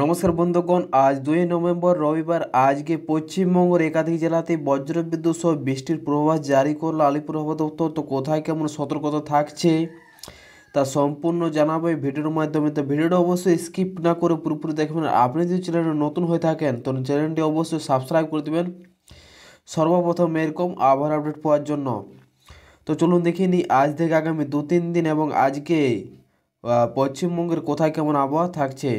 নমস্কার বন্ধুগণ, আজ 2 নভেম্বর রবিবার। আজকে পশ্চিমবঙ্গের একাধিক জেলাতে বজ্রবিদ্যুৎ সহ বৃষ্টির পূর্বাভাস জারি করলো আলিপুর আবহাওয়া দপ্তর। তো কোথায় কেমন সতর্কতা থাকছে তা সম্পূর্ণ জানাবো এই ভিডিওর মাধ্যমে। তো ভিডিওটা অবশ্যই স্কিপ না করে পুরোপুরি দেখবেন। আপনি যদি চ্যানেলে নতুন হয়ে থাকেন তো চ্যানেলটি অবশ্যই সাবস্ক্রাইব করে দেবেন সর্বপ্রথম এরকম আবহাওয়ার আপডেট পাওয়ার জন্য। তো চলুন দেখিয়ে নিই আজ থেকে আগামী 2-3 দিন এবং আজকে পশ্চিমবঙ্গের কোথায় কেমন আবহাওয়া থাকছে।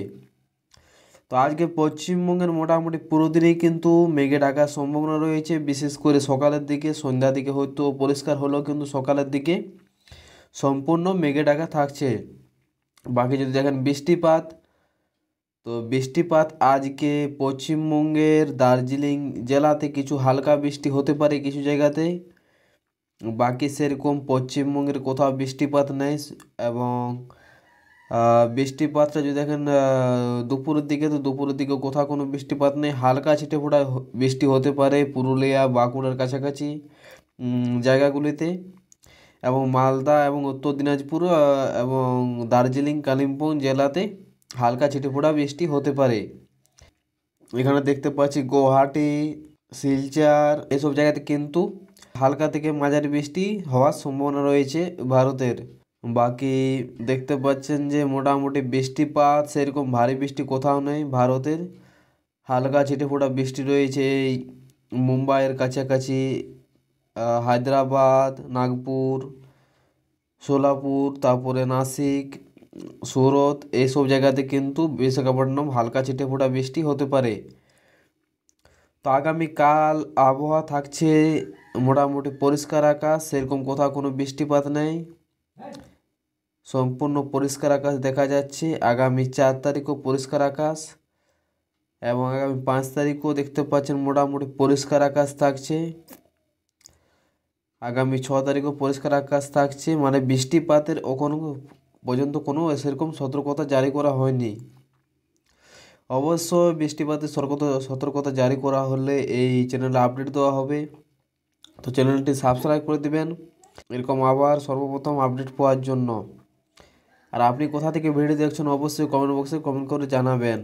তো আজকে পশ্চিমবঙ্গের মোটামুটি পুরো দিনেই কিন্তু মেঘে ঢাকার সম্ভাবনা রয়েছে, বিশেষ করে সকালের দিকে। সন্ধ্যার দিকে হয়তো পরিষ্কার হলেও কিন্তু সকালের দিকে সম্পূর্ণ মেঘে ঢাকা থাকছে। বাকি যদি দেখেন বৃষ্টিপাত, তো বৃষ্টিপাত আজকে পশ্চিমবঙ্গের দার্জিলিং জেলাতে কিছু হালকা বৃষ্টি হতে পারে কিছু জায়গাতে। বাকি সেরকম পশ্চিমবঙ্গের কোথাও বৃষ্টিপাত নেই। এবং বৃষ্টিপাতটা যদি দেখেন দুপুরের দিকে, তো দুপুরের দিকে কোথাও কোনো বৃষ্টিপাত নেই। হালকা ছিটেফোঁটা বৃষ্টি হতে পারে পুরুলিয়া বাঁকুড়ার কাছাকাছি জায়গাগুলিতে, এবং মালদা এবং উত্তর দিনাজপুর এবং দার্জিলিং কালিম্পং জেলাতে হালকা ছিটেফোঁটা বৃষ্টি হতে পারে। এখানে দেখতে পাচ্ছি গুয়াহাটি, শিলচর এসব জায়গাতে কিন্তু হালকা থেকে মাঝারি বৃষ্টি হওয়ার সম্ভাবনা রয়েছে ভারতের। বাকি দেখতে পাচ্ছেন যে মোটামুটি বৃষ্টিপাত সেরকম ভারী বৃষ্টি কোথাও নেই ভারতের। হালকা ছিটেফোঁটা বৃষ্টি রয়েছে এই মুম্বাইয়ের কাছাকাছি, হায়দ্রাবাদ, নাগপুর, সোলাপুর, তারপরে নাসিক, সুরত এইসব জায়গাতে কিন্তু বিশাখাপট্টনম হালকা ছিটেফোঁটা বৃষ্টি হতে পারে। তো আগামীকাল আবহাওয়া থাকছে মোটামুটি পরিষ্কার আকাশ, সেরকম কোথাও কোনো বৃষ্টিপাত নেই, সম্পূর্ণ পরিষ্কার আকাশ দেখা যাচ্ছে। আগামী 4 তারিখও পরিষ্কার আকাশ, এবং আগামী 5 তারিখও দেখতে পাচ্ছেন মোটামুটি পরিষ্কার আকাশ থাকছে। আগামী 6 তারিখও পরিষ্কার আকাশ থাকছে, মানে বৃষ্টিপাতের এখনো পর্যন্ত কোনো সেরকম সতর্কতা জারি করা হয়নি। অবশ্যই বৃষ্টিপাতের সতর্কতা জারি করা হলে এই চ্যানেলে আপডেট দেওয়া হবে। তো চ্যানেলটি সাবস্ক্রাইব করে দিবেন এরকম আবার সর্বপ্রথম আপডেট পাওয়ার জন্য। আর আপনি কোথা থেকে ভিডিও দেখছেন অবশ্যই কমেন্ট বক্সে কমেন্ট করে জানাবেন।